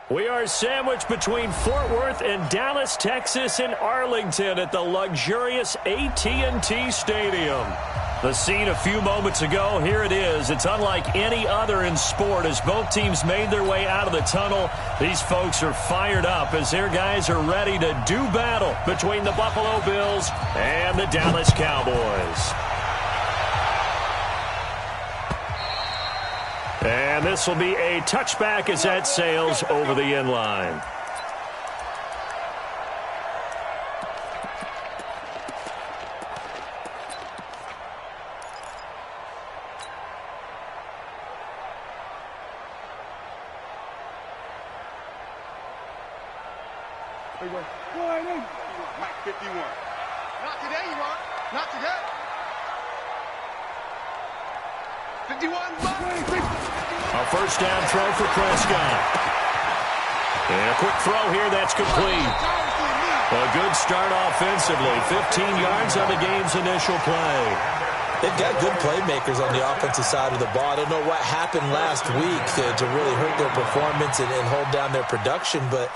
We are sandwiched between Fort Worth and Dallas, Texas, and Arlington at the luxurious AT&T Stadium. The scene a few moments ago, here it is. It's unlike any other in sport as both teams made their way out of the tunnel. These folks are fired up as their guys are ready to do battle between the Buffalo Bills and the Dallas Cowboys. And this will be a touchback as that sails over the end line. Mike 51. Not today, you want? Not today. 51. A first down throw for Prescott. And a quick throw here that's complete. A good start offensively. 15 yards on the game's initial play. They've got good playmakers on the offensive side of the ball. I don't know what happened last week to really hurt their performance and hold down their production, but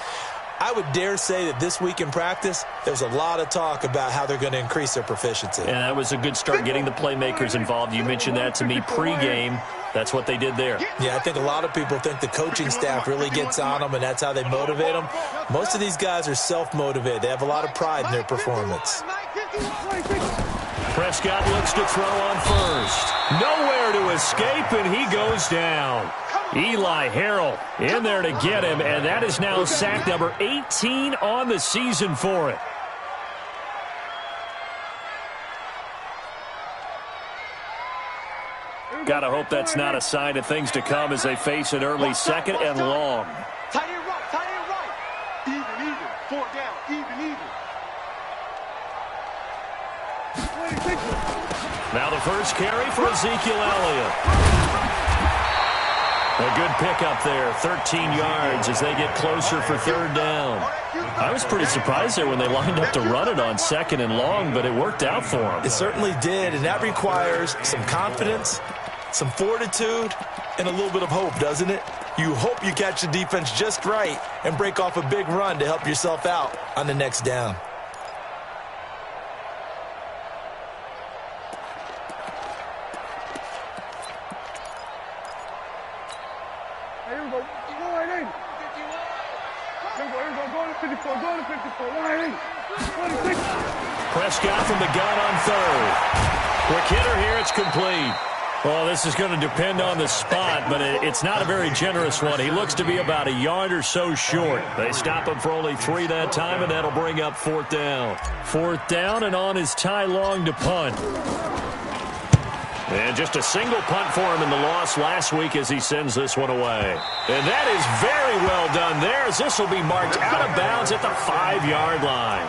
I would dare say that this week in practice, there's a lot of talk about how they're going to increase their proficiency. And that was a good start getting the playmakers involved. You mentioned that to me pregame. That's what they did there. Yeah, I think a lot of people think the coaching staff really gets on them, and that's how they motivate them. Most of these guys are self-motivated. They have a lot of pride in their performance. Prescott looks to throw on first. Nowhere to escape, and he goes down. Eli Harrell in there to get him, and that is now sack number 18 on the season for it. Gotta hope that's not a sign of things to come as they face an early second and long. Tight end right, tight end right. Even. 4 down, even. Now the first carry for Ezekiel Elliott. A good pickup there, 13 yards as they get closer for third down. I was pretty surprised there when they lined up to run it on second and long, but it worked out for them. It certainly did, and that requires some confidence, some fortitude, and a little bit of hope, doesn't it? You hope you catch the defense just right and break off a big run to help yourself out on the next down. Prescott from the gun on third. Quick hitter here, it's complete. Well, this is going to depend on the spot, but it's not a very generous one. He looks to be about a yard or so short. They stop him for only 3 that time, and that'll bring up fourth down. Fourth down, and on is Ty Long to punt. And just a single punt for him in the loss last week as he sends this one away. And that is very well done there as this will be marked out of bounds at the 5-yard line.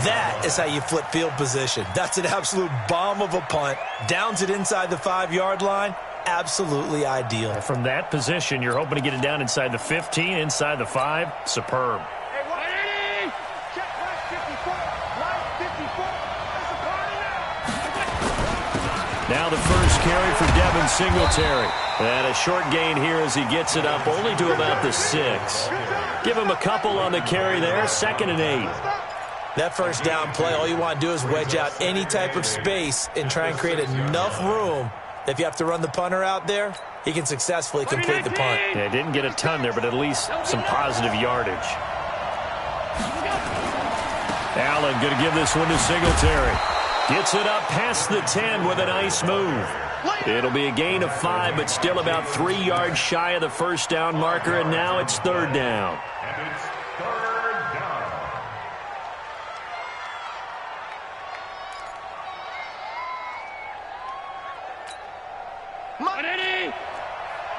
That is how you flip field position. That's an absolute bomb of a punt. Downs it inside the 5-yard line. Absolutely ideal. From that position, you're hoping to get it down inside the 15, inside the 5. Superb. Now the first carry for Devin Singletary. And a short gain here as he gets it up only to about the 6. Give him a couple on the carry there, 2nd and 8. That first down play, all you want to do is wedge out any type of space and try and create enough room that if you have to run the punter out there, he can successfully complete the punt. Yeah, didn't get a ton there, but at least some positive yardage. Allen going to give this one to Singletary. Gets it up past the 10 with a nice move. It'll be a gain of 5, but still about 3 yards shy of the first down marker, and now it's third down.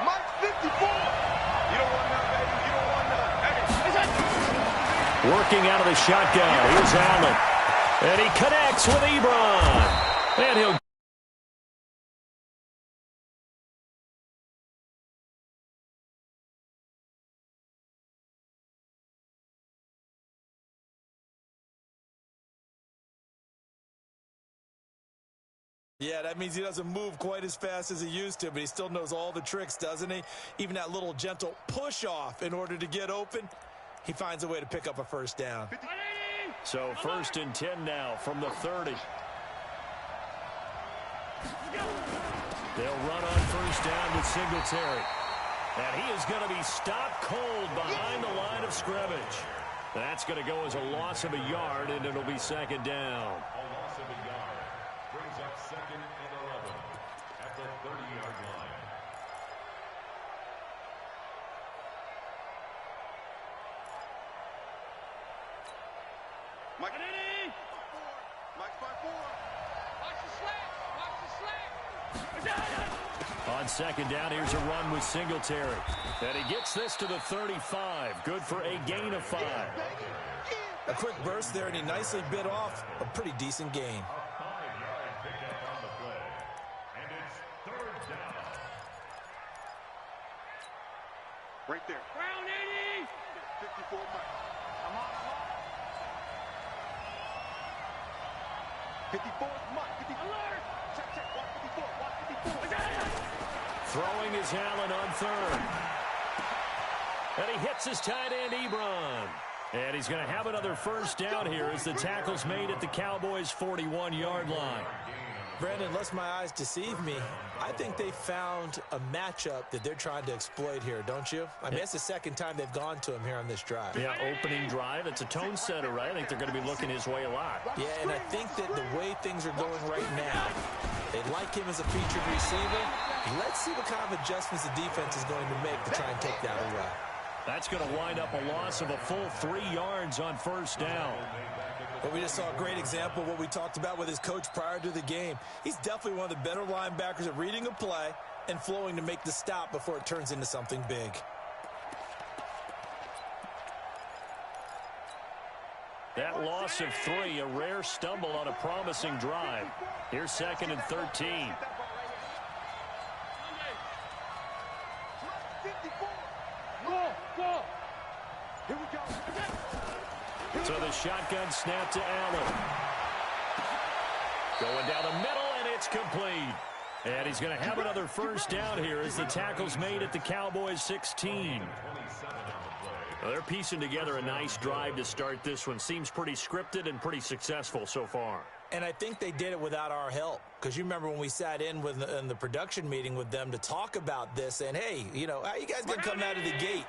Mike 54. You don't want none, baby. You don't want none. Working out of the shotgun. Here's Allen. And he connects with Ebron. And he'll Yeah, that means he doesn't move quite as fast as he used to, but he still knows all the tricks, doesn't he? Even that little gentle push-off in order to get open, he finds a way to pick up a first down. So 1st and 10 now from the 30. They'll run on first down with Singletary. And he is going to be stopped cold behind the line of scrimmage. That's going to go as a loss of a yard, and it'll be 2nd down. A loss of a yard brings up 2nd and 11 at the 30-yard line. Mike. Mike's by 4. Watch the slant. Watch the slant. On 2nd down, here's a run with Singletary. And he gets this to the 35. Good for a gain of 5. A quick burst there, and he nicely bit off a pretty decent gain. A 5-yard pickup on the play. And it's 3rd down. Right there. Brown 80. 54 Mike. I'm on. 54 Mike. 54. Alert. Check. Watch 54. Watch 54. Throwing is Allen on 3rd. And he hits his tight end, Ebron. And he's going to have another first down here as the tackle's made at the Cowboys' 41-yard line. Brandon, unless my eyes deceive me, I think they found a matchup that they're trying to exploit here, don't you? I mean, it's the 2nd time they've gone to him here on this drive. Yeah, opening drive. It's a tone setter, right? I think they're going to be looking his way a lot. Yeah, and I think that the way things are going right now, they like him as a featured receiver. Let's see what kind of adjustments the defense is going to make to try and take that away. That's going to wind up a loss of a full 3 yards on first down. But we just saw a great example of what we talked about with his coach prior to the game. He's definitely one of the better linebackers at reading a play and flowing to make the stop before it turns into something big. That loss of 3, a rare stumble on a promising drive. Here's 2nd and 13. 54. Go. Here we go. So the shotgun snap to Allen. Going down the middle, and it's complete. And he's going to have another first down here as the tackle's made at the Cowboys' 16. Well, they're piecing together a nice drive to start this one. Seems pretty scripted and pretty successful so far. And I think they did it without our help. Because you remember when we sat in the production meeting with them to talk about this, and, hey, you know, how you guys going to come out of the gate?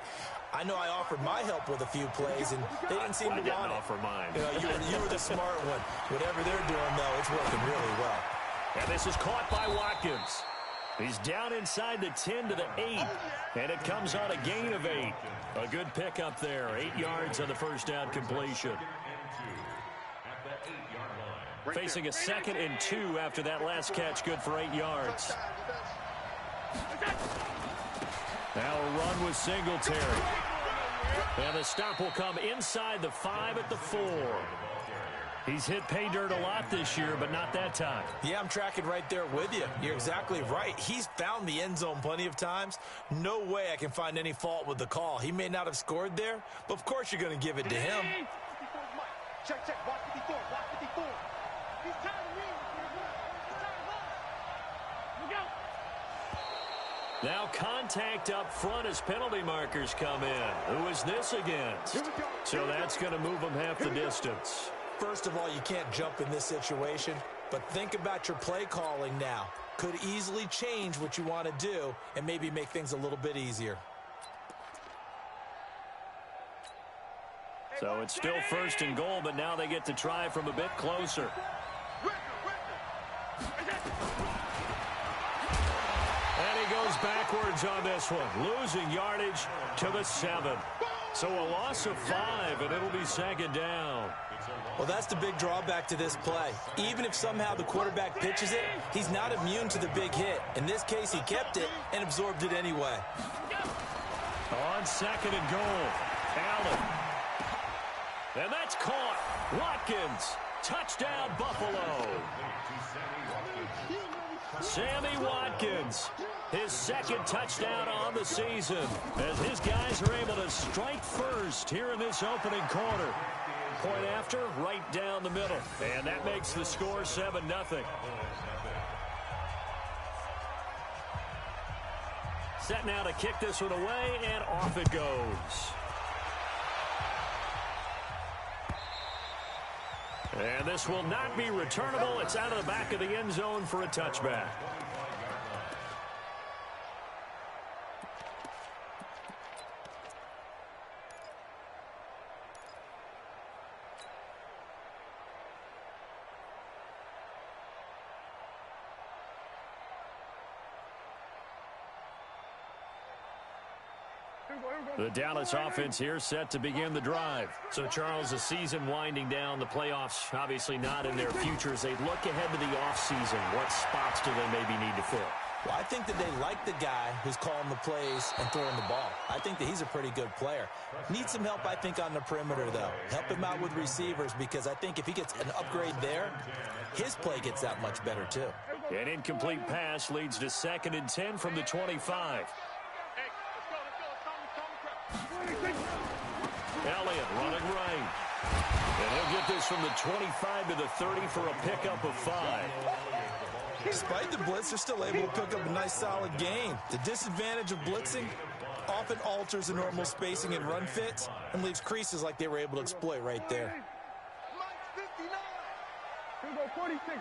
I know I offered my help with a few plays, and they didn't seem to want it. I didn't offer mine. You know, you were the smart one. Whatever they're doing, though, it's working really well. And this is caught by Watkins. He's down inside the 10 to the 8, and it comes on a gain of 8. A good pickup there, 8 yards on the first down completion. Facing a 2nd and 2 after that last catch, good for 8 yards. Now a run with Singletary. And the stop will come inside the 5 at the 4. He's hit pay dirt a lot this year, but not that time. Yeah, I'm tracking right there with you. You're exactly right. He's found the end zone plenty of times. No way I can find any fault with the call. He may not have scored there, but of course you're going to give it to him. 54 Mike. Check. Watch 54. Watch 54. He's tired of me. Look out. Now contact up front as penalty markers come in. Who is this against? So that's going to move them half the distance. First of all, you can't jump in this situation, but think about your play calling now. Could easily change what you want to do and maybe make things a little bit easier. So it's still 1st and goal, but now they get to try from a bit closer. And he goes backwards on this one, losing yardage to the 7. So a loss of 5, and it'll be 2nd down. Well, that's the big drawback to this play. Even if somehow the quarterback pitches it, he's not immune to the big hit. In this case, he kept it and absorbed it anyway. On 2nd and goal, Allen. And that's caught. Watkins. Touchdown, Buffalo. Sammy Watkins. His 2nd touchdown on the season as his guys are able to strike first here in this opening quarter. Point after, right down the middle. And that makes the score 7-0. set now to kick this one away, and off it goes. And this will not be returnable. It's out of the back of the end zone for a touchback. The Dallas offense here set to begin the drive. So, Charles, the season winding down, the playoffs obviously not in their futures. They look ahead to the offseason. What spots do they maybe need to fill? Well, I think that they like the guy who's calling the plays and throwing the ball. I think that he's a pretty good player. Needs some help, I think, on the perimeter, though. Help him out with receivers, because I think if he gets an upgrade there, his play gets that much better, too. An incomplete pass leads to 2nd and 10 from the 25. Elliott running right. And he'll get this from the 25 to the 30 for a pickup of 5. Despite the blitz, they're still able to pick up a nice, solid gain. The disadvantage of blitzing often alters the normal spacing and run fits and leaves creases like they were able to exploit right there. Here we go, 46.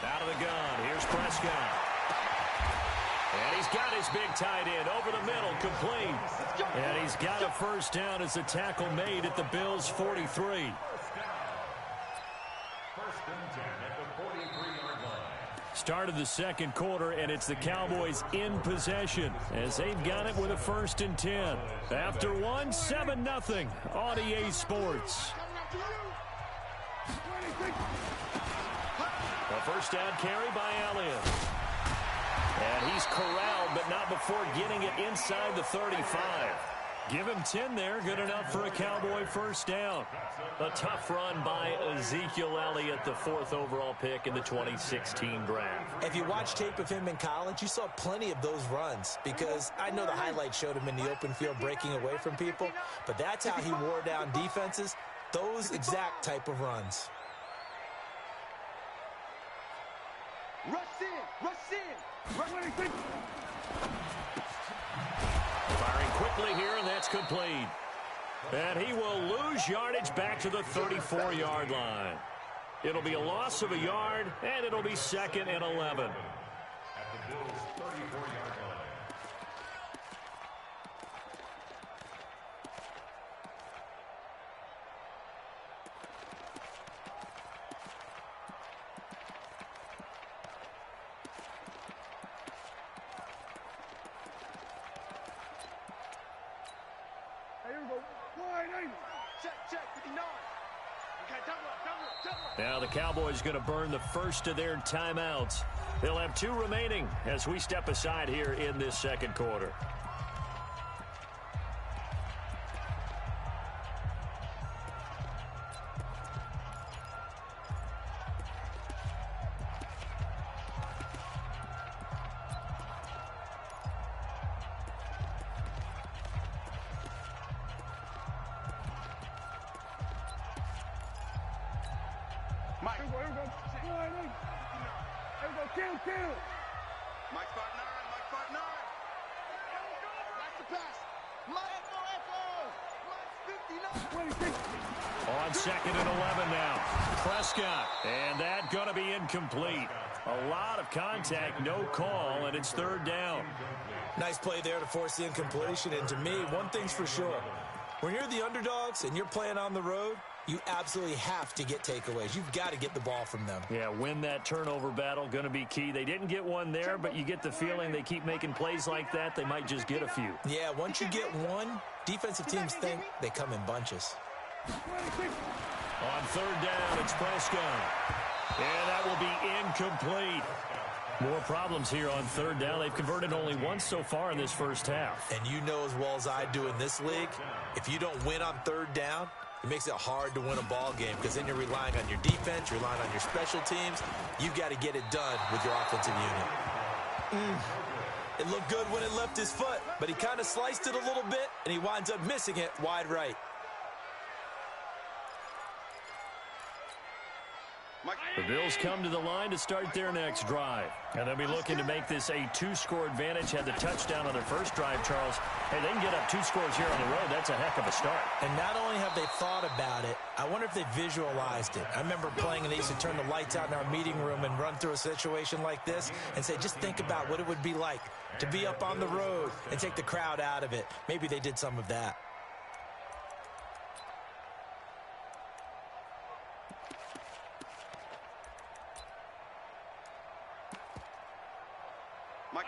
Out of the gun. Here's Prescott. And he's got his big tight end over the middle, complete. And he's got a first down as the tackle made at the Bills' 43. First and 10 at the 43-yard line. Started the second quarter, and it's the Cowboys in possession as they've got it with a 1st and 10. After one, 7-0 on EA Sports. A first down carry by Elliott. And he's corralled, but not before getting it inside the 35. Give him 10 there. Good enough for a Cowboy first down. A tough run by Ezekiel Elliott, the 4th overall pick in the 2016 draft. If you watch tape of him in college, you saw plenty of those runs, because I know the highlights showed him in the open field breaking away from people, but that's how he wore down defenses, those exact type of runs. Rush in. Firing quickly here, and that's complete. And he will lose yardage back to the 34-yard line. It'll be a loss of a yard, and it'll be 2nd and 11. At the Bills' 34-yard line. Check, 59. Okay, double up. Now the Cowboys going to burn the first of their timeouts. They'll have 2 remaining as we step aside here in this second quarter. Mike. Here we go. Kill. Mike spot 9. That's the pass. Mike, Mike's 59. 26. On 2nd and 11 now. Prescott. And that going to be incomplete. A lot of contact, no call, and it's 3rd down. Nice play there to force the incompletion, and to me, one thing's for sure. When you're the underdogs and you're playing on the road, you absolutely have to get takeaways. You've got to get the ball from them. Yeah, win that turnover battle, going to be key. They didn't get one there, but you get the feeling they keep making plays like that, they might just get a few. Yeah, once you get one, defensive teams think they come in bunches. On 3rd down, it's Prescott. And that will be incomplete. More problems here on 3rd down. They've converted only once so far in this first half. And you know as well as I do in this league, if you don't win on 3rd down, it makes it hard to win a ball game, because then you're relying on your defense, you're relying on your special teams. You've got to get it done with your offensive unit. It looked good when it left his foot, but he kind of sliced it a little bit, and he winds up missing it wide right. Mike. The Bills come to the line to start their next drive. And they'll be looking to make this a two-score advantage. Had the touchdown on their first drive, Charles. Hey, they can get up 2 scores here on the road. That's a heck of a start. And not only have they thought about it, I wonder if they visualized it. I remember playing and they used to turn the lights out in our meeting room and run through a situation like this and say, just think about what it would be like to be up on the road and take the crowd out of it. Maybe they did some of that.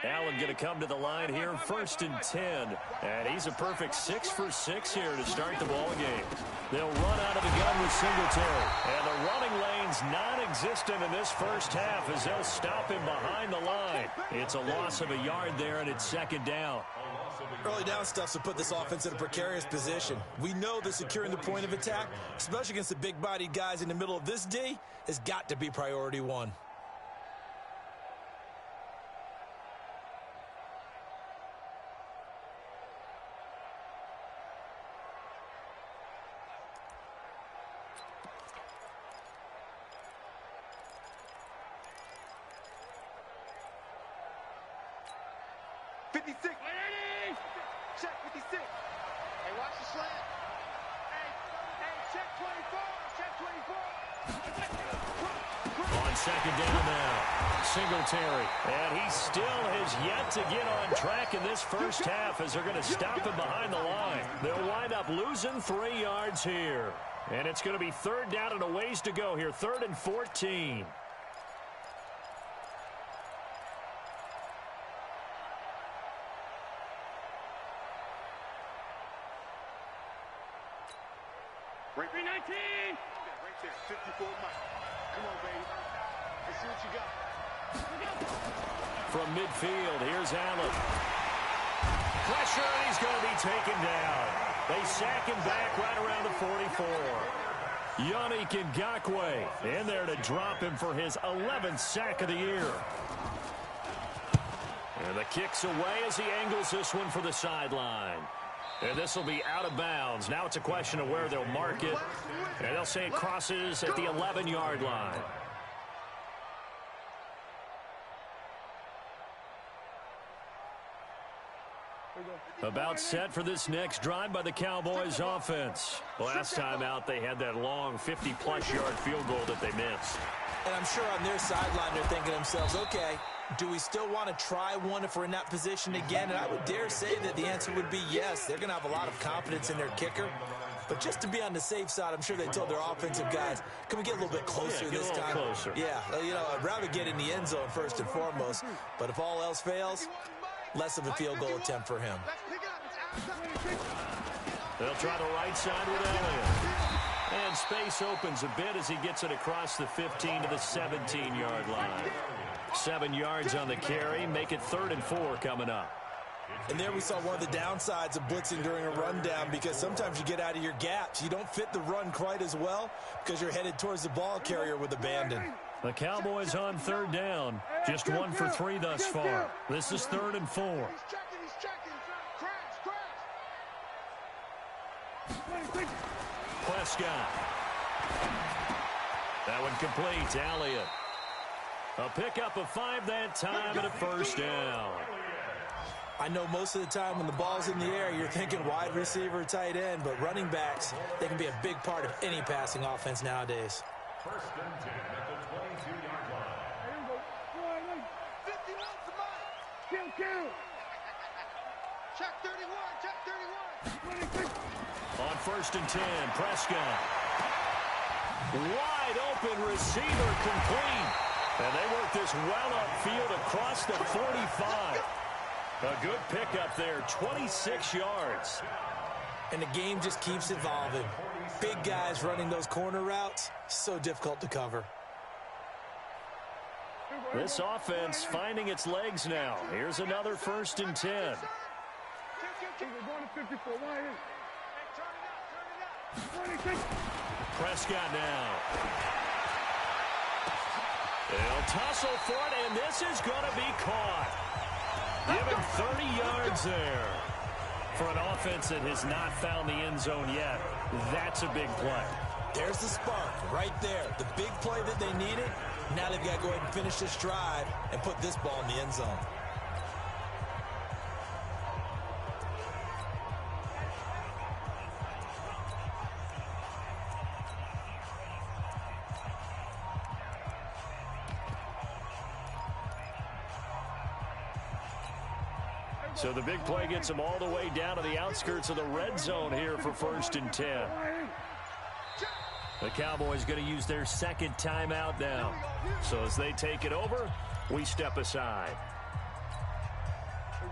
Allen going to come to the line here, 1st and 10. And he's a perfect 6 for 6 here to start the ball game. They'll run out of the gun with Singletary. And the running lane's non-existent in this first half as they'll stop him behind the line. It's a loss of a yard there, and it's 2nd down. Early down stuff to put this offense in a precarious position. We know that securing the point of attack, especially against the big-bodied guys in the middle of this D, has got to be priority 1. Check 56. Hey, watch the slant. Hey, check 24. Check 24. On 2nd down now, Singletary. And he still has yet to get on track in this first half as they're going to stop him behind the line. They'll wind up losing 3 yards here. And it's going to be 3rd down and a ways to go here, 3rd and 14. Right 319. Right there, 54 Mike. Come on, baby. Let's see what you got. From midfield, here's Allen. Pressure, and he's going to be taken down. They sack him back right around the 44. Yannick Ngakoue in there to drop him for his 11th sack of the year. And the kick's away as he angles this one for the sideline. And this will be out of bounds. Now it's a question of where they'll mark it. And they'll say it crosses at the 11-yard line. About set for this next drive by the Cowboys offense. Last time out, they had that long 50-plus yard field goal that they missed. And I'm sure on their sideline they're thinking to themselves, okay, do we still want to try one if we're in that position again? And I would dare say that the answer would be yes. They're going to have a lot of confidence in their kicker. But just to be on the safe side, I'm sure they told their offensive guys, can we get a little bit closer this time? Closer. Yeah, I'd rather get in the end zone first and foremost. But if all else fails, less of a field goal attempt for him. They'll try the right side with Elliott. And space opens a bit as he gets it across the 15 to the 17-yard line. 7 yards on the carry. Make it 3rd and 4 coming up. And there we saw one of the downsides of blitzing during a rundown, because sometimes you get out of your gaps. You don't fit the run quite as well because you're headed towards the ball carrier with abandon. The Cowboys on 3rd down. Just 1 for 3 thus far. This is 3rd and 4. He's checking. Crash. Prescott. That one complete. Elliott. A pickup of 5 that time and a 1st down. I know most of the time when the ball's in the air, you're thinking wide receiver, tight end, but running backs, they can be a big part of any passing offense nowadays. 1st and 10 at the 22-yard line. 51's the mark. Kill. Check 31. On 1st and 10, Prescott. Wide open receiver complete. And they work this well upfield across the 45. A good pickup there, 26 yards. And the game just keeps evolving. Big guys running those corner routes, so difficult to cover. This offense finding its legs now. Here's another 1st and 10. Prescott now. They'll tussle for it, and this is going to be caught. Give him 30 yards there. For an offense that has not found the end zone yet, that's a big play. There's the spark right there. The big play that they needed. Now they've got to go ahead and finish this drive and put this ball in the end zone. So the big play gets them all the way down to the outskirts of the red zone here for 1st and 10. The Cowboys going to use their second timeout now. So as they take it over, we step aside. Here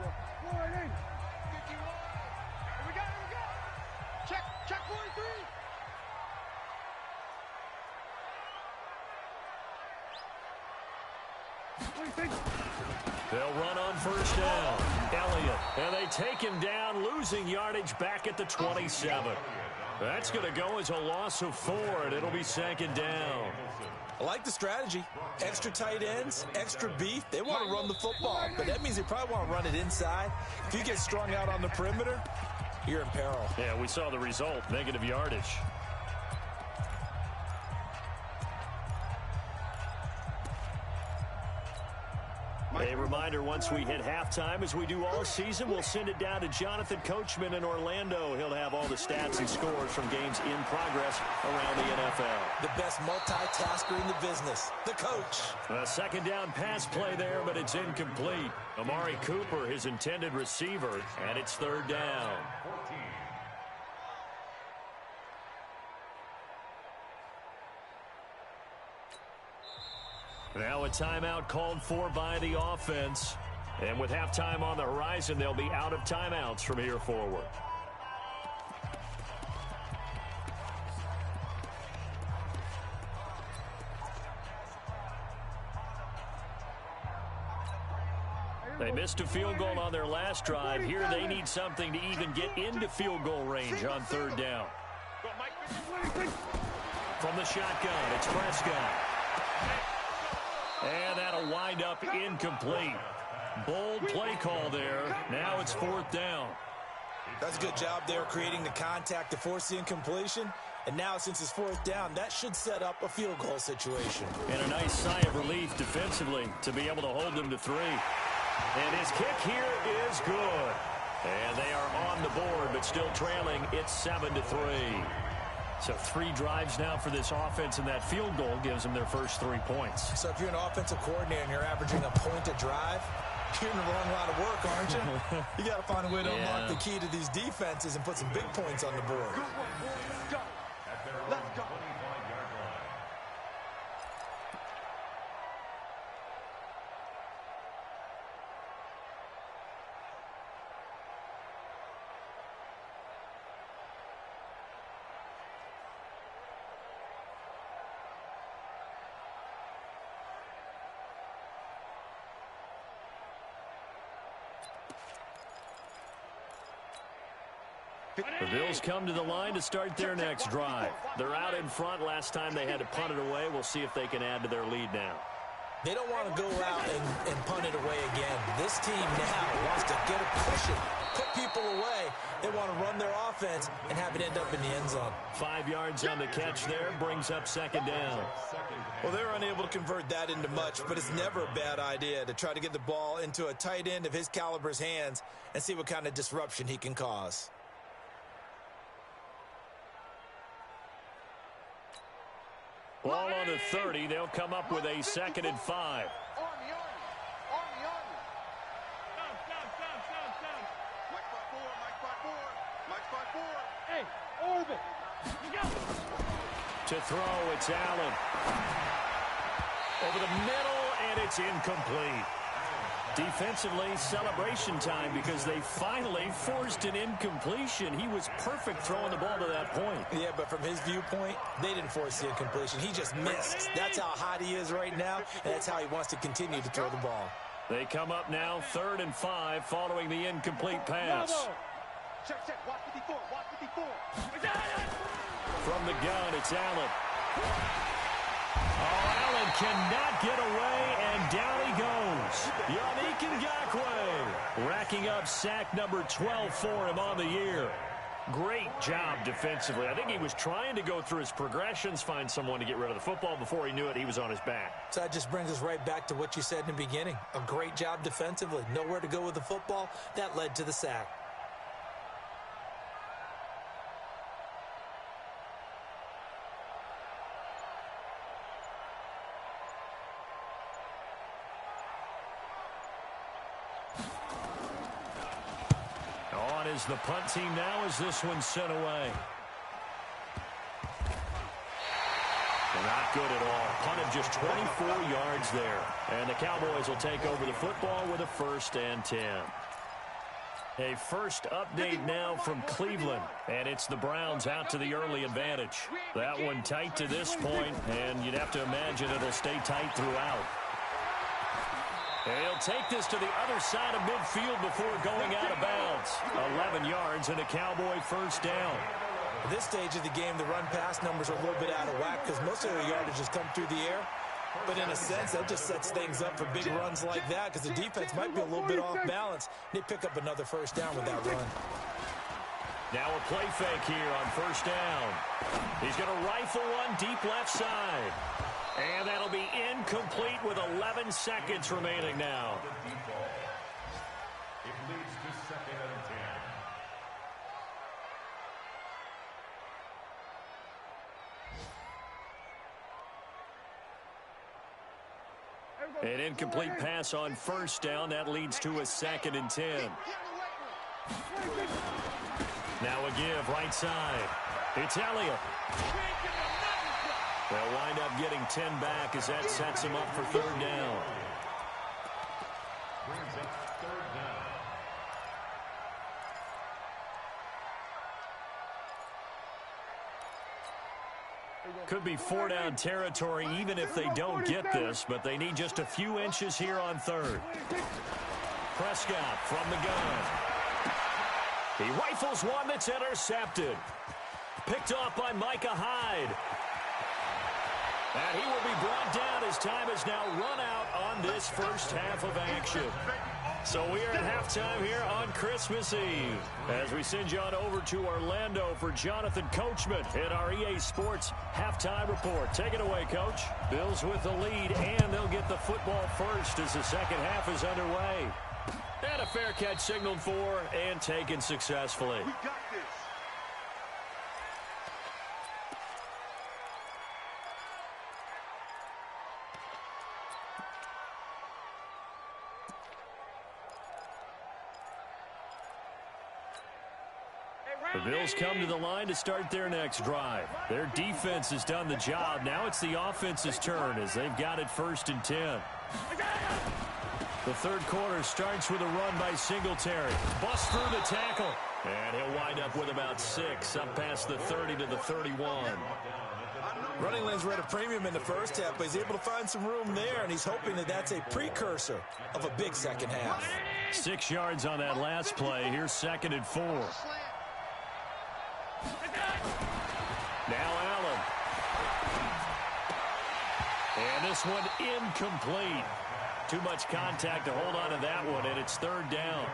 we go. Check 43. They'll run on 1st down. Elliott, and they take him down, losing yardage back at the 27. That's going to go as a loss of 4, and it'll be 2nd down. I like the strategy. Extra tight ends, extra beef. They want to run the football, but that means they probably want to run it inside. If you get strung out on the perimeter, you're in peril. Yeah, we saw the result, negative yardage. A reminder, once we hit halftime, as we do all season, we'll send it down to Jonathan Coachman in Orlando. He'll have all the stats and scores from games in progress around the NFL. The best multitasker in the business, the coach. A 2nd down pass play there, but it's incomplete. Amari Cooper, his intended receiver, and it's 3rd down. 14. Now a timeout called for by the offense. And with halftime on the horizon, they'll be out of timeouts from here forward. They missed a field goal on their last drive. Here they need something to even get into field goal range on 3rd down. From the shotgun, it's Prescott. And that'll wind up incomplete. Bold play call there. Now it's 4th down. That's a good job there creating the contact to force the incompletion. And now since it's 4th down, that should set up a field goal situation. And a nice sigh of relief defensively to be able to hold them to 3. And his kick here is good. And they are on the board, but still trailing. It's 7-3. So 3 drives now for this offense, and that field goal gives them their first 3 points. So if you're an offensive coordinator and you're averaging a point a drive, you're in the wrong line of work, aren't you? You got to find a way to unlock the key to these defenses and put some big points on the board. Good one, boys. Let's go. Let's go. 25-yard line. The Bills come to the line to start their next drive. They're out in front. Last time they had to punt it away. We'll see if they can add to their lead now. They don't want to go out and punt it away again. This team now wants to get it, push it, put people away. They want to run their offense and have it end up in the end zone. 5 yards on the catch there, brings up 2nd down. Well, they're unable to convert that into much, but it's never a bad idea to try to get the ball into a tight end of his caliber's hands and see what kind of disruption he can cause. Ball on the 30. They'll come up with a 2nd and 5. Army. Mike 5-4. Hey, orbit. You go. To throw, it's Allen. Over the middle, and it's incomplete. Defensively, celebration time because they finally forced an incompletion. He was perfect throwing the ball to that point. Yeah, but from his viewpoint, they didn't force the incompletion. He just missed. That's how hot he is right now, and that's how he wants to continue to throw the ball. They come up now 3rd and 5 following the incomplete pass. Check. Watch 54. From the gun, it's Allen. Oh, Allen cannot get away, and down he goes. Yannick Ngakoue racking up sack number 12 for him on the year. Great job defensively. I think he was trying to go through his progressions, find someone to get rid of the football. Before he knew it, he was on his back. So that just brings us right back to what you said in the beginning. A great job defensively. Nowhere to go with the football. That led to the sack. On is the punt team now as this one's sent away. Not good at all. Punt of just 24 yards there. And the Cowboys will take over the football with a 1st and 10. A first update now from Cleveland. And it's the Browns out to the early advantage. That one tight to this point, and you'd have to imagine it'll stay tight throughout. And he'll take this to the other side of midfield before going out of bounds. 11 yards and a Cowboy 1st down. At this stage of the game, the run-pass numbers are a little bit out of whack because most of their yardage has come through the air. But in a sense, that just sets things up for big runs like that because the defense might be a little bit off balance. They pick up another 1st down with that run. Now a play fake here on 1st down. He's going to rifle one deep left side. And that'll be incomplete with 11 seconds remaining now. It leads to 2nd and 10. An incomplete pass on 1st down. That leads to a 2nd and 10. Now a give right side. It's Elliott. They'll wind up getting 10 back as that sets him up for 3rd down. Brings up 3rd down. Could be 4-down territory even if they don't get this, but they need just a few inches here on 3rd. Prescott from the gun. He rifles one that's intercepted. Picked off by Micah Hyde. And he will be brought down as time has now run out on this 1st half of action. So we are at halftime here on Christmas Eve as we send you on over to Orlando for Jonathan Coachman in our EA Sports Halftime Report. Take it away, Coach. Bills with the lead, and they'll get the football first as the 2nd half is underway. And a fair catch signaled for and taken successfully. We got this. The Bills come to the line to start their next drive. Their defense has done the job. Now it's the offense's turn as they've got it 1st and 10. The 3rd quarter starts with a run by Singletary. Busts through the tackle. And he'll wind up with about 6 up past the 30 to the 31. Running lanes were at a premium in the 1st half, but he's able to find some room there, and he's hoping that that's a precursor of a big 2nd half. 6 yards on that last play. Here's 2nd and 4. Now Allen. And this one incomplete. Too much contact to hold on to that one, and it's 3rd down.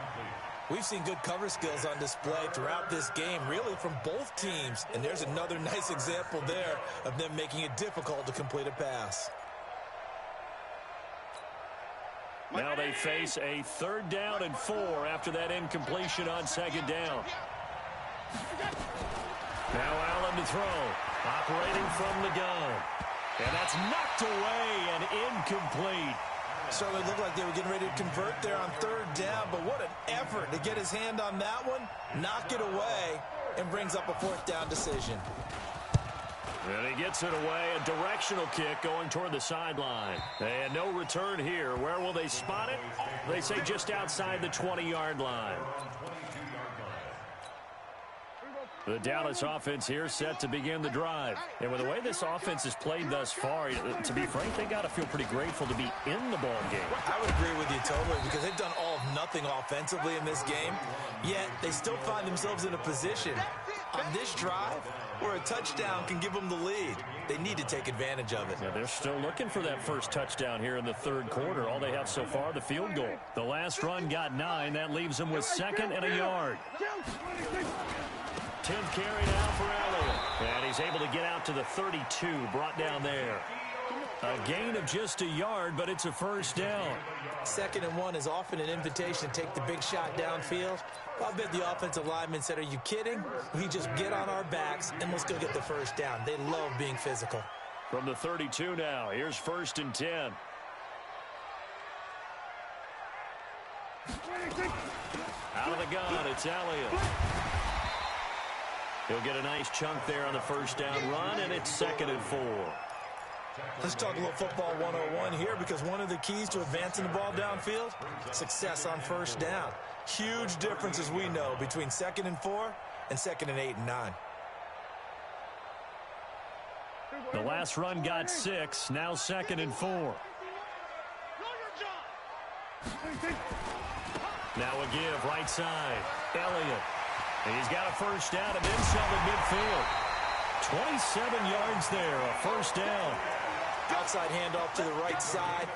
We've seen good cover skills on display throughout this game, really from both teams. And there's another nice example there of them making it difficult to complete a pass. Now they face a 3rd down and 4 after that incompletion on 2nd down. Now Allen to throw. Operating from the gun. And that's knocked away and incomplete. Certainly looked like they were getting ready to convert there on 3rd down, but what an effort to get his hand on that one, knock it away, and brings up a 4th down decision. And he gets it away, a directional kick going toward the sideline. And no return here. Where will they spot it? They say just outside the 20-yard line. The Dallas offense here set to begin the drive. And with the way this offense has played thus far, to be frank, they got to feel pretty grateful to be in the ball game. I would agree with you totally because they've done all of nothing offensively in this game, yet they still find themselves in a position on this drive where a touchdown can give them the lead. They need to take advantage of it. Yeah, they're still looking for that first touchdown here in the 3rd quarter. All they have so far, the field goal. The last run got 9. That leaves them with 2nd and a yard. 10th carry now for Elliott. And he's able to get out to the 32, brought down there. A gain of just a yard, but it's a first down. 2nd and 1 is often an invitation to take the big shot downfield. I bet the offensive lineman said, are you kidding? We just get on our backs and let's go get the first down. They love being physical. From the 32 now, here's 1st and 10. Out of the gun, it's Elliott. He'll get a nice chunk there on the first down run, and it's 2nd and 4. Let's talk a little football 101 here, because one of the keys to advancing the ball downfield, success on first down. Huge difference, as we know, between 2nd and 4 and 2nd and 8 and 9. The last run got 6, now 2nd and 4. Now a give, right side. Elliott. And he's got a first down and then some at midfield. 27 yards there, a first down. Outside handoff to the right side.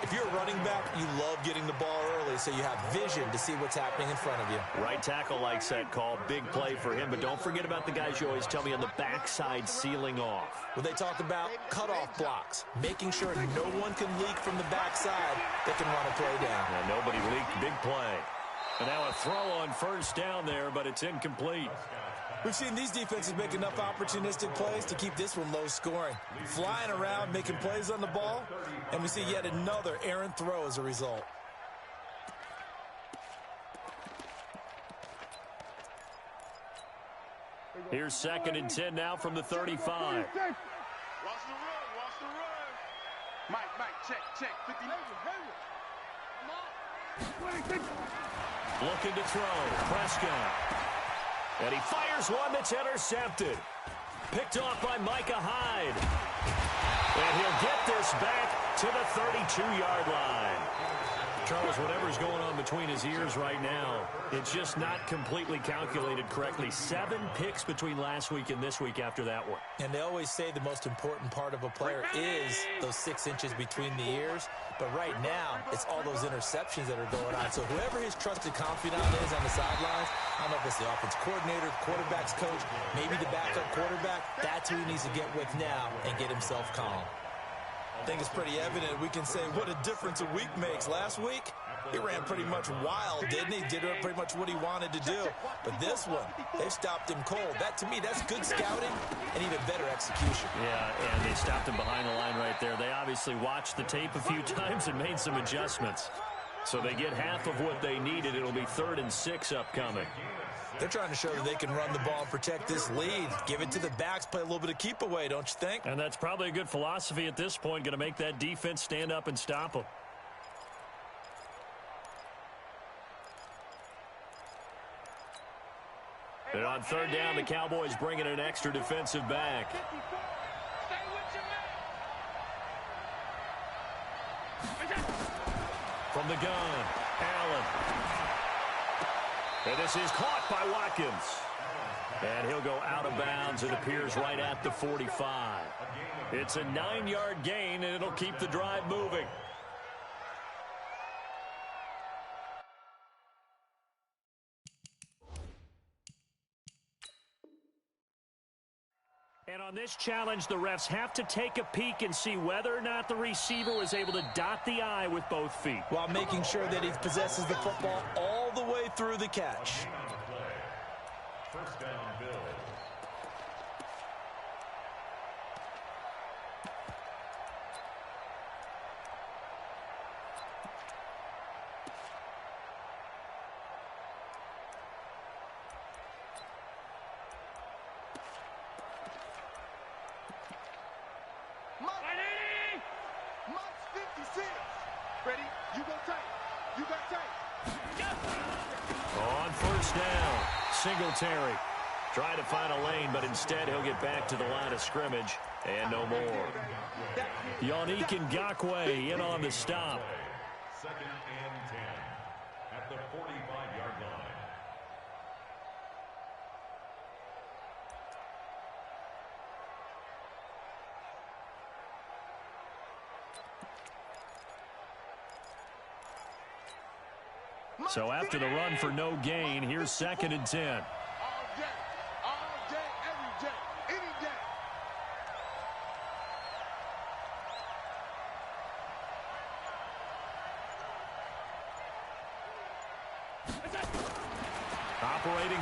If you're a running back, you love getting the ball early so you have vision to see what's happening in front of you. Right tackle likes that call. Big play for him, but don't forget about the guys you always tell me on the backside sealing off. Well, they talk about cutoff blocks, making sure no one can leak from the backside that can run a play down. And nobody leaked. Big play. And now a throw on first down there, but it's incomplete. We've seen these defenses make enough opportunistic plays to keep this one low scoring. Flying around, making plays on the ball, and we see yet another errant throw as a result. Here's 2nd and 10 now from the 35. Watch the run, watch the run. Mike, check. 50. Looking to throw. Prescott. And he fires one that's intercepted. Picked off by Micah Hyde. And he'll get this back to the 32-yard line. Charles, whatever's going on between his ears right now, it's just not completely calculated correctly. 7 picks between last week and this week after that one. And they always say the most important part of a player is those 6 inches between the ears. But right now, it's all those interceptions that are going on. So whoever his trusted confidant is on the sidelines, I don't know if it's the offense coordinator, quarterback's coach, maybe the backup quarterback, that's who he needs to get with now and get himself calm. I think it's pretty evident we can say what a difference a week makes. Last week, he ran pretty much wild, didn't he? Did pretty much what he wanted to do. But this one, they stopped him cold. That, to me, that's good scouting and even better execution. Yeah, and they stopped him behind the line right there. They obviously watched the tape a few times and made some adjustments. So they get half of what they needed. It'll be 3rd and 6 upcoming. They're trying to show that they can run the ball and protect this lead. Give it to the backs, play a little bit of keep away, don't you think? And that's probably a good philosophy at this point, going to make that defense stand up and stop them. And on 3rd down, the Cowboys bring in an extra defensive back. From the gun, Allen. And this is caught by Watkins. And he'll go out of bounds. It appears right at the 45. It's a 9-yard gain, and it'll keep the drive moving. And on this challenge, the refs have to take a peek and see whether or not the receiver was able to dot the I with both feet, while making sure that he possesses the football all the way through the catch. First down, Bill. Ready? You go tight. You got tight. On first down, Singletary trying to find a lane, but instead he'll get back to the line of scrimmage and no more. Yannick Ngakoue in on the stop. 2nd and 10 at the 45-yard line. So after the run for no gain, here's 2nd and 10. All day. All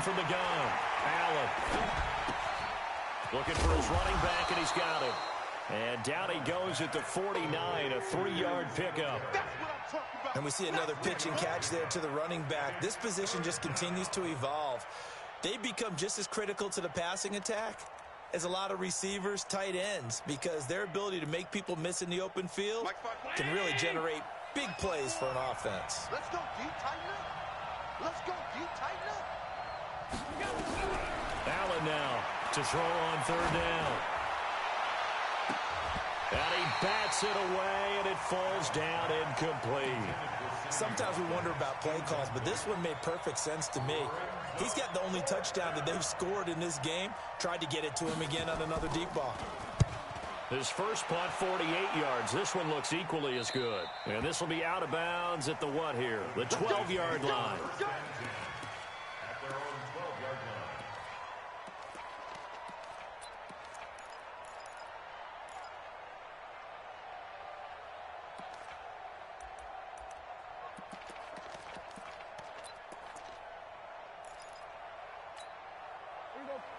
from the gun. Allen. Looking for his running back, and he's got him. And down he goes at the 49, a 3-yard pickup. And we see another pitch and catch there to the running back. This position just continues to evolve. They become just as critical to the passing attack as a lot of receivers, tight ends, because their ability to make people miss in the open field can really generate big plays for an offense. Let's go deep, tighten up. Let's go deep, tighten up. Allen now to throw on third down. And he bats it away, and it falls down incomplete. Sometimes we wonder about play calls, but this one made perfect sense to me. He's got the only touchdown that they've scored in this game. Tried to get it to him again on another deep ball. His first punt, 48 yards. This one looks equally as good. And this will be out of bounds at the what here? The 12-yard line. At their own 12-yard line.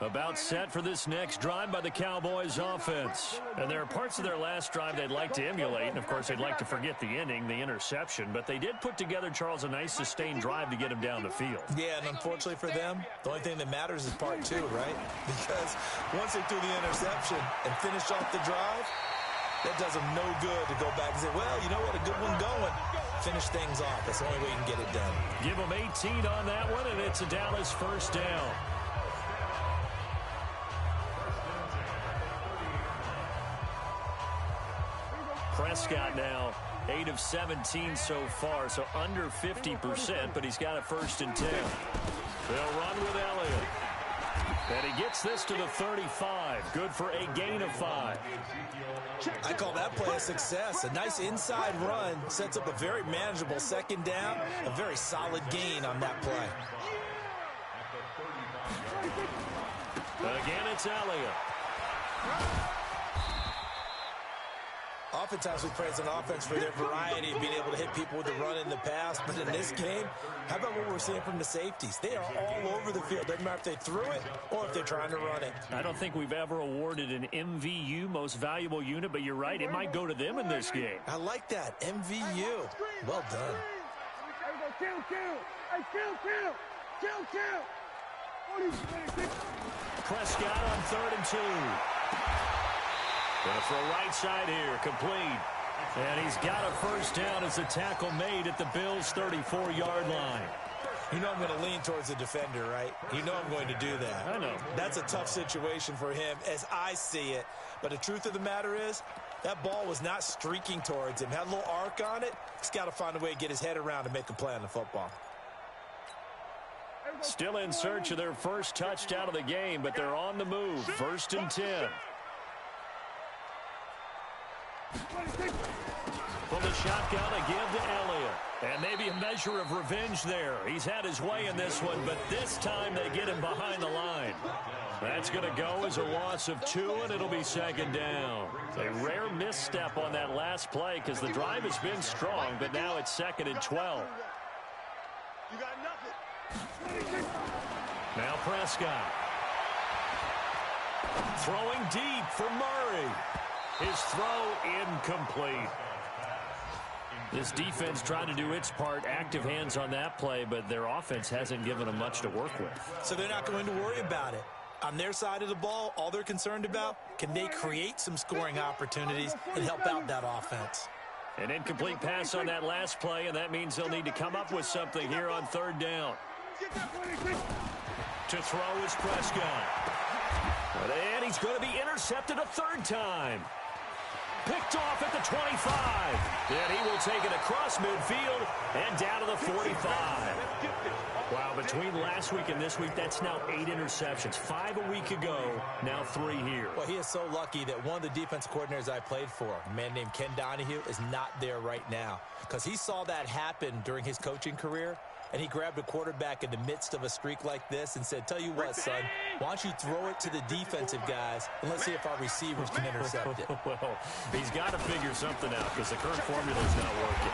About set for this next drive by the Cowboys offense. And there are parts of their last drive they'd like to emulate. And, of course, they'd like to forget the inning, the interception. But they did put together, Charles, a nice sustained drive to get him down the field. Yeah, and unfortunately for them, the only thing that matters is part two, right? Because once they threw the interception and finished off the drive, that does them no good to go back and say, well, you know what, a good one going. Finish things off. That's the only way you can get it done. Give them 18 on that one, and it's a Dallas first down. Prescott now 8 of 17 so far, so under 50%, but he's got a 1st and 10. They'll run with Elliott. And he gets this to the 35. Good for a gain of 5. I call that play a success. A nice inside run sets up a very manageable 2nd down. A very solid gain on that play. Again, it's Elliott. Oftentimes we praise an offense for their variety of being able to hit people with the run in the pass. But in this game, how about what we're seeing from the safeties? They are all over the field. Doesn't matter if they threw it or if they're trying to run it. I don't think we've ever awarded an MVU, most valuable unit, but you're right. It might go to them in this game. I like that. MVU. Well done. Kill. Hey, kill. Prescott on 3rd and 2. Going to throw right side here, complete. And he's got a 1st down as the tackle made at the Bills' 34-yard line. You know I'm going to lean towards the defender, right? You know I'm going to do that. I know. That's a tough situation for him as I see it. But the truth of the matter is, that ball was not streaking towards him. Had a little arc on it. He's got to find a way to get his head around and make a play on the football. Still in search of their first touchdown of the game, but they're on the move. 1st and 10. From the shotgun, a give to Elliott. And maybe a measure of revenge there. He's had his way in this one, but this time they get him behind the line. That's going to go as a loss of 2, and it'll be 2nd down. A rare misstep on that last play because the drive has been strong, but now it's 2nd and 12. You got nothing. Now Prescott. Throwing deep for Murray. His throw incomplete. This defense trying to do its part. Active hands on that play, but their offense hasn't given them much to work with. So they're not going to worry about it. On their side of the ball, all they're concerned about, can they create some scoring opportunities and help out that offense? An incomplete pass on that last play, and that means they'll need to come up with something here on 3rd down. To throw is Prescott. And he's going to be intercepted a 3rd time. Picked off at the 25. And he will take it across midfield and down to the 45. Wow, between last week and this week, that's now 8 interceptions. 5 a week ago, now 3 here. Well, he is so lucky that one of the defensive coordinators I played for, a man named Ken Donahue, is not there right now. Because he saw that happen during his coaching career, and he grabbed a quarterback in the midst of a streak like this and said, tell you what, son, why don't you throw it to the defensive guys, and let's see if our receivers can intercept it. Well, he's got to figure something out because the current formula is not working.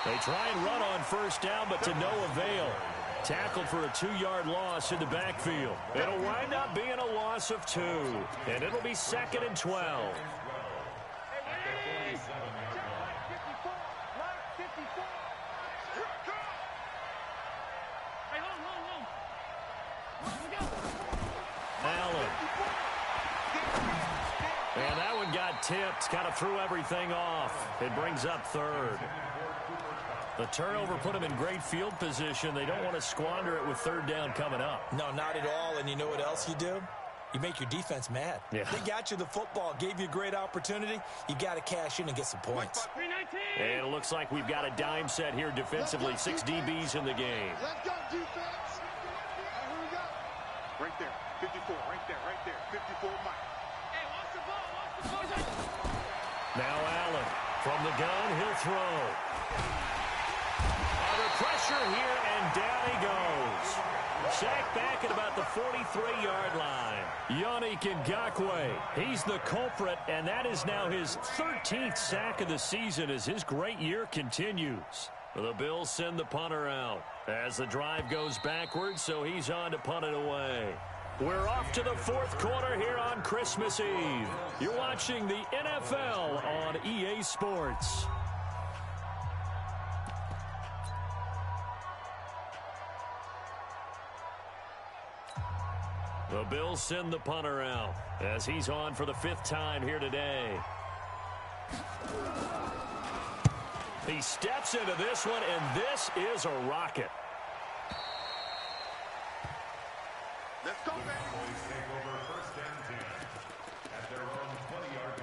They try and run on 1st down, but to no avail. Tackled for a 2-yard loss in the backfield. It'll wind up being a loss of 2, and it'll be 2nd and 12. Allen. And that one got tipped. Kind of threw everything off. It brings up 3rd. The turnover put them in great field position. They don't want to squander it with 3rd down coming up. No, not at all. And you know what else you do? You make your defense mad. Yeah. They got you the football, gave you a great opportunity. You got to cash in and get some points. And it looks like we've got a dime set here defensively. 6 DBs in the game. Let's go, defense. Here we go. Right there. 54. Right there. 54, Mike. Hey, watch the ball. Now Allen from the gun. He'll throw. Under pressure here, and down he goes. Sacked back at about the 43-yard line. Yannick Ngakoue, he's the culprit, and that is now his 13th sack of the season as his great year continues. The Bills send the punter out as the drive goes backwards, so he's on to punt it away. We're off to the 4th quarter here on Christmas Eve. You're watching the NFL on EA Sports. The Bills send the punter out as he's on for the 5th time here today. He steps into this one, and this is a rocket. Let's go, baby. Cowboys take over 1st and 10 at their own 20-yard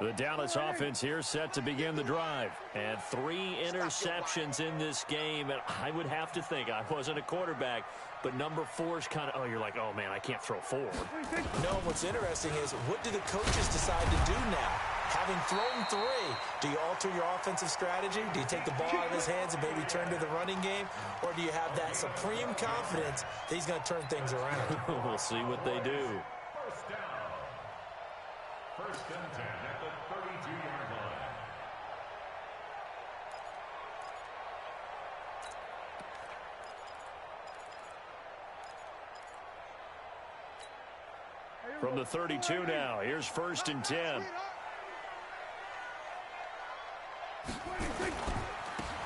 line. The Dallas offense here set to begin the drive. And 3 interceptions in this game. And I would have to think, I wasn't a quarterback, but number 4 is kind of, you're like, oh, man, I can't throw 4. No, what's interesting is, what do the coaches decide to do now? Having thrown 3, do you alter your offensive strategy? Do you take the ball out of his hands and maybe turn to the running game? Or do you have that supreme confidence that he's going to turn things around? We'll see what they do. 1st down. 1st and 10 at the 32-yard line. From the 32 now, here's 1st and 10.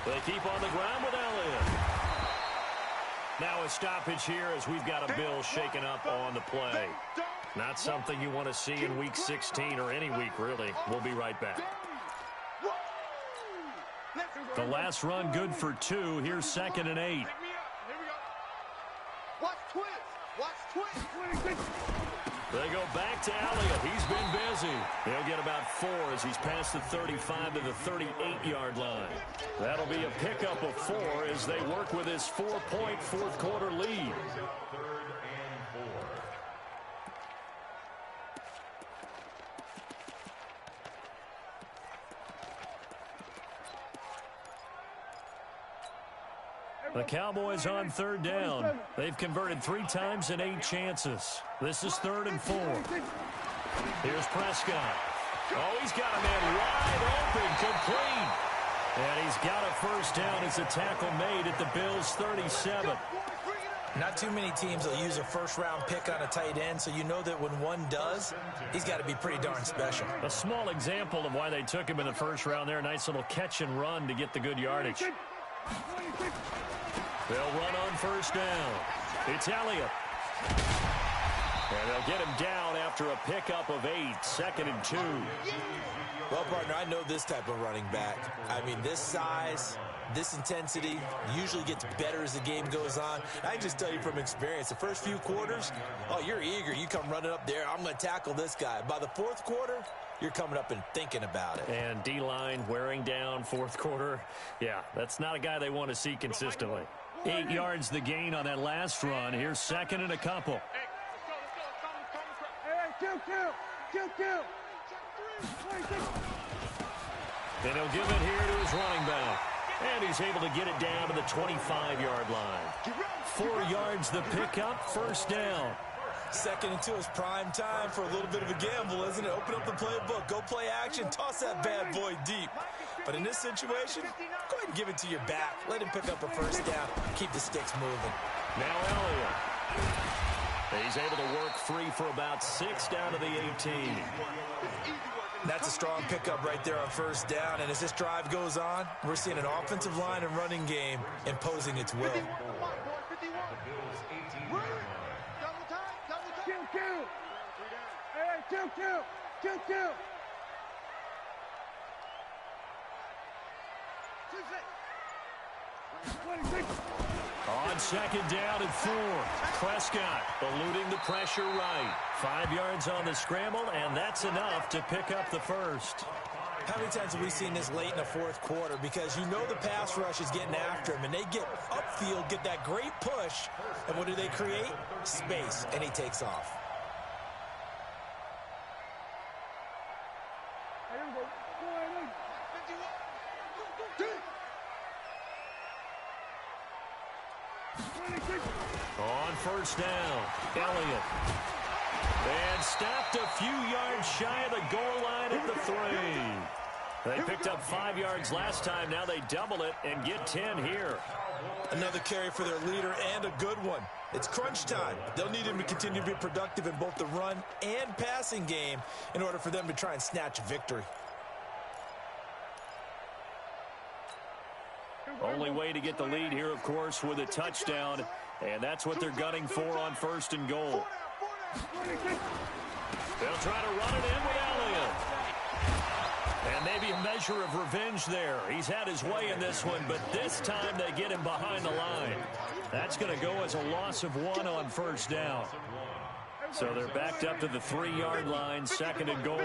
They keep on the ground with Elliott. Now a stoppage here as we've got a Bill shaken up on the play. Not something you want to see in Week 16 or any week, really. We'll be right back. The last run good for 2. Here's 2nd and 8. Here we go. Watch twist. Watch twist. They go back to Elliott. He's been busy. He'll get about 4 as he's past the 35 to the 38-yard line. That'll be a pickup of 4 as they work with his 4-point 4th quarter lead. 3rd and 4. The Cowboys on 3rd down. They've converted 3 times in 8 chances. This is 3rd and 4. Here's Prescott. Oh, he's got a man wide open, complete. And he's got a 1st down as a tackle made at the Bills' 37. Not too many teams will use a 1st-round pick on a tight end, so you know that when one does, he's got to be pretty darn special. A small example of why they took him in the 1st round there. A nice little catch and run to get the good yardage. They'll run on 1st down. It's Elliott. And they'll get him down after a pickup of 8. 2nd and 2. Well, partner, I know this type of running back. I mean, this size, this intensity usually gets better as the game goes on. I can just tell you from experience, the first few quarters, oh, you're eager. You come running up there, I'm going to tackle this guy. By the 4th quarter, you're coming up and thinking about it. And D-line wearing down 4th quarter. Yeah, that's not a guy they want to see consistently. 8 yards the gain on that last run. Here's 2nd and a couple. And he'll give it here to his running back. And he's able to get it down to the 25-yard line. 4 yards the pickup, 1st down. Second and 2 is prime time for a little bit of a gamble, isn't it? Open up the playbook, go play action, toss that bad boy deep. But in this situation, go ahead and give it to your back. Let him pick up a first down. Keep the sticks moving. Now Elliott. He's able to work free for about 6 down to the 18. That's a strong pickup right there on first down. And as this drive goes on, we're seeing an offensive line and running game imposing its will. Kill. On second down and 4. Prescott eluding the pressure right. 5 yards on the scramble, and that's enough to pick up the first. How many times have we seen this late in the fourth quarter? Because you know the pass rush is getting after him, and they get upfield, get that great push, and what do they create? Space, and he takes off. On first down, Elliott. And stopped a few yards shy of the goal line at the 3. They picked up 5 yards last time. Now they double it and get 10 here. Another carry for their leader and a good one. It's crunch time. They'll need him to continue to be productive in both the run and passing game in order for them to try and snatch a victory. Only way to get the lead here, of course, with a touchdown. And that's what they're gunning for on first and goal. They'll try to run it in with Elliott. And maybe a measure of revenge there. He's had his way in this one, but this time they get him behind the line. That's going to go as a loss of 1 on first down. So they're backed up to the 3-yard line, second and goal.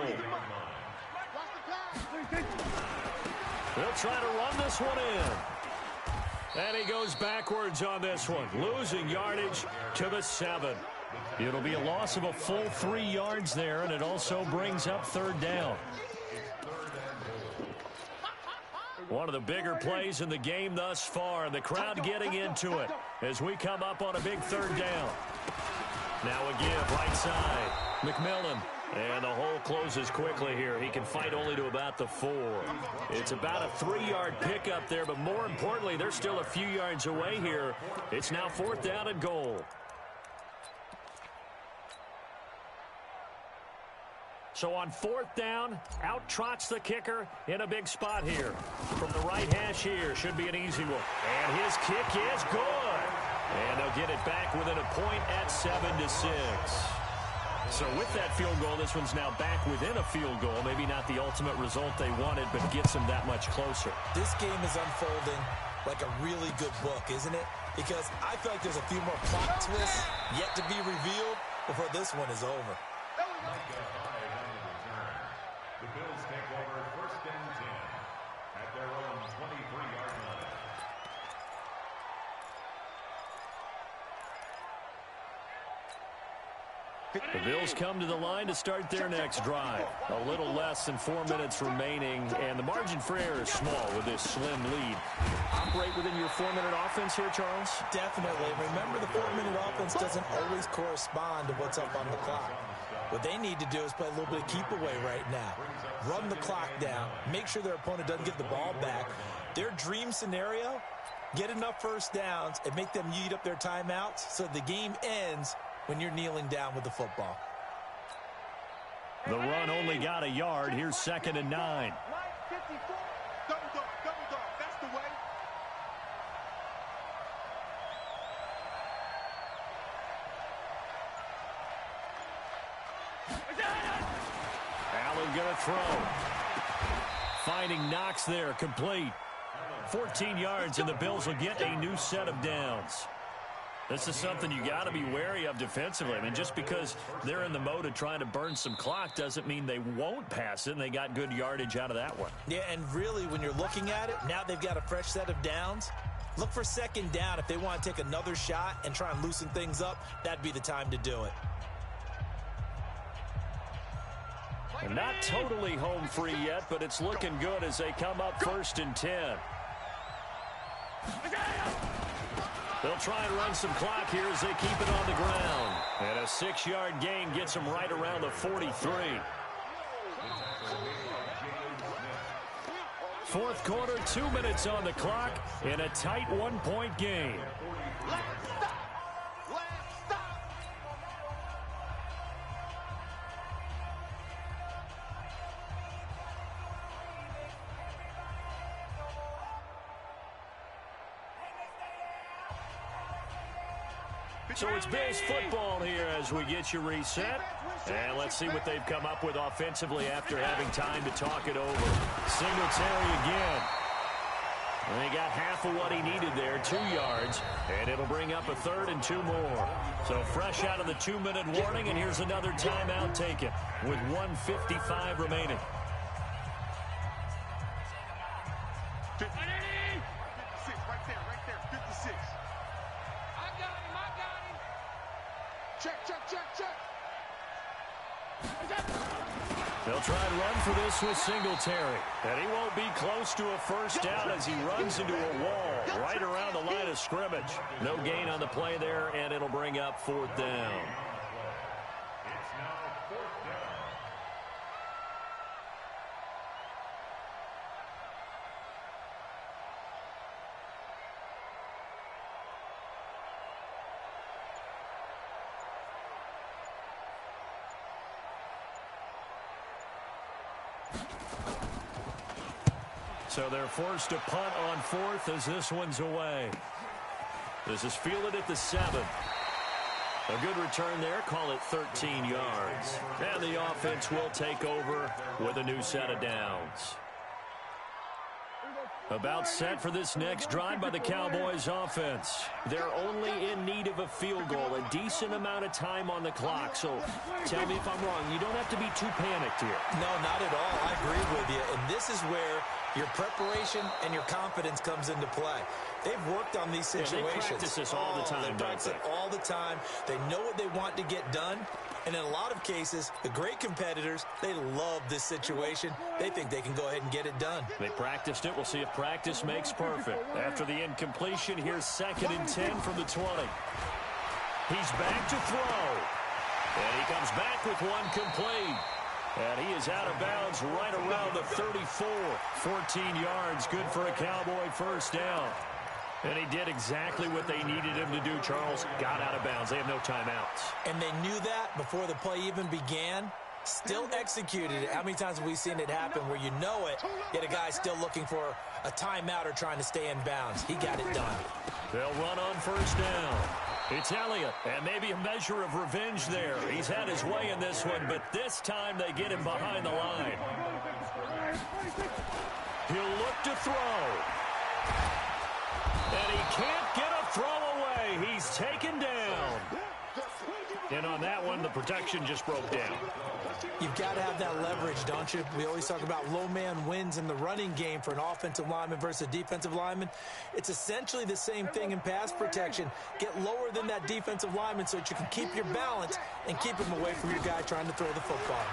They'll try to run this one in. And he goes backwards on this one, losing yardage to the 7. It'll be a loss of a full 3 yards there, and it also brings up third down. One of the bigger plays in the game thus far, and the crowd getting into it as we come up on a big third down. Now a give right side. McMillan. And the hole closes quickly here. He can fight only to about the 4. It's about a 3-yard pickup there, but more importantly, they're still a few yards away here. It's now 4th down and goal. So on 4th down, out trots the kicker in a big spot here. From the right hash here, should be an easy one. And his kick is good. And they'll get it back within a point at 7-6. So with that field goal, this one's now back within a field goal. Maybe not the ultimate result they wanted, but gets them that much closer. This game is unfolding like a really good book, isn't it? Because I feel like there's a few more plot twists yet to be revealed before this one is over. The Bills take over first and 10 at their own 23-yard line. The Bills come to the line to start their next drive. A little less than 4 minutes remaining, and the margin for error is small with this slim lead. Operate within your 4-minute offense here, Charles? Definitely. Remember, the 4-minute offense doesn't always correspond to what's up on the clock. What they need to do is play a little bit of keep away right now. Run the clock down. Make sure their opponent doesn't get the ball back. Their dream scenario, get enough first downs and make them eat up their timeouts so the game ends when you're kneeling down with the football. The run only got a yard. Here's 2nd and 9. Double dog. That's the way. Allen going to throw. Finding Knox there, complete. 14 yards, and the Bills will get a new set of downs. This is something you got to be wary of defensively. I mean, just because they're in the mode of trying to burn some clock doesn't mean they won't pass it, and they got good yardage out of that one. Yeah, and really, when you're looking at it, now they've got a fresh set of downs. Look for 2nd down. If they want to take another shot and try and loosen things up, that'd be the time to do it. And not totally home free yet, but it's looking good as they come up 1st and 10. They'll try and run some clock here as they keep it on the ground. And a 6-yard gain gets them right around the 43. Fourth quarter, 2 minutes on the clock, in a tight 1-point game. So it's Bills football here as we get you reset. And let's see what they've come up with offensively after having time to talk it over. Singletary again. And he got half of what he needed there, 2 yards. And it'll bring up a 3rd and 2 more. So fresh out of the 2-minute warning, and here's another timeout taken with 1:55 remaining. 56, right there, 56. I got him. Check. They'll try and run for this with Singletary. And he won't be close to a first down as he runs into a wall right around the line of scrimmage. No gain on the play there, and it'll bring up 4th down. It's now 4th down. So they're forced to punt on 4th as this one's away. This is fielded at the 7. A good return there. Call it 13 yards. And the offense will take over with a new set of downs. About set for this next drive by the Cowboys offense. They're only in need of a field goal, a decent amount of time on the clock. So tell me if I'm wrong. You don't have to be too panicked here. No, not at all. I agree with you. And this is where your preparation and your confidence comes into play. They've worked on these situations. Yeah, they practice this all the time, they practice it all the time. They know what they want to get done. And in a lot of cases, the great competitors, they love this situation. They think they can go ahead and get it done. They practiced it. We'll see if practice makes perfect. After the incompletion, here's 2nd and 10 from the 20. He's back to throw. And he comes back with one complete. And he is out of bounds right around the 34. 14 yards, good for a Cowboy first down. And he did exactly what they needed him to do, Charles. Got out of bounds. They have no timeouts. And they knew that before the play even began. Still executed it. How many times have we seen it happen where you know it, yet a guy's still looking for a timeout or trying to stay in bounds? He got it done. They'll run on first down. It's Elliott, and maybe a measure of revenge there. He's had his way in this one, but this time they get him behind the line. He'll look to throw. And he can't get a throw away. He's taken down. And on that one, the protection just broke down. You've got to have that leverage, don't you? We always talk about low man wins in the running game for an offensive lineman versus a defensive lineman. It's essentially the same thing in pass protection. Get lower than that defensive lineman so that you can keep your balance and keep him away from your guy trying to throw the football.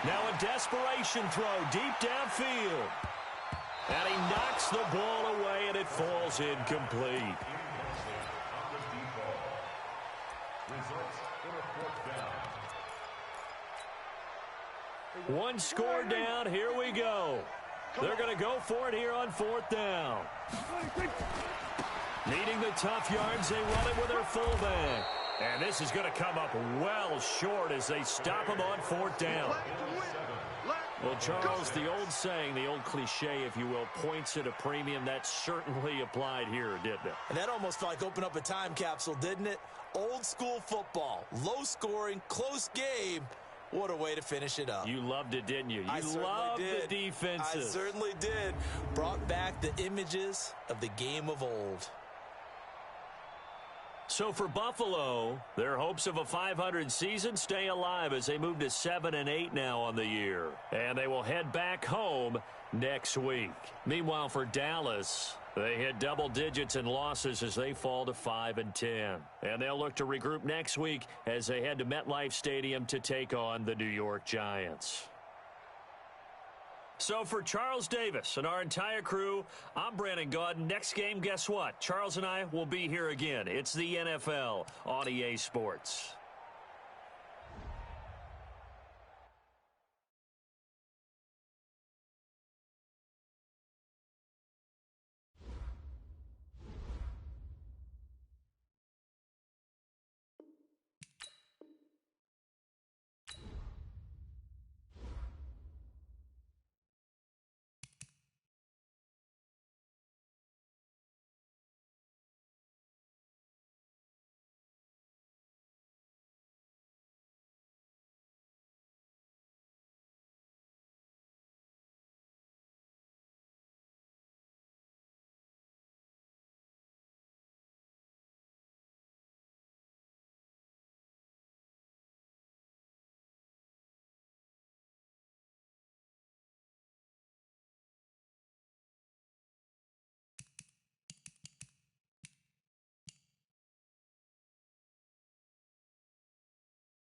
Now a desperation throw deep downfield. And he knocks the ball away, and it falls incomplete. One score down. Here we go. They're going to go for it here on 4th down. Needing the tough yards, they run it with their fullback. And this is going to come up well short as they stop him on 4th down. Well, Charles, the old saying, the old cliche, if you will, points at a premium. That certainly applied here, didn't it? And that almost felt like open up a time capsule, didn't it? Old school football, low scoring, close game. What a way to finish it up. You loved it, didn't you? I You loved the defenses. I certainly did. Brought back the images of the game of old. So for Buffalo, their hopes of a 500 season stay alive as they move to 7-8 now on the year. And they will head back home next week. Meanwhile, for Dallas, they hit double digits in losses as they fall to 5-10. And they'll look to regroup next week as they head to MetLife Stadium to take on the New York Giants. So for Charles Davis and our entire crew, I'm Brandon Gaudin. Next game, guess what? Charles and I will be here again. It's the NFL on EA Sports.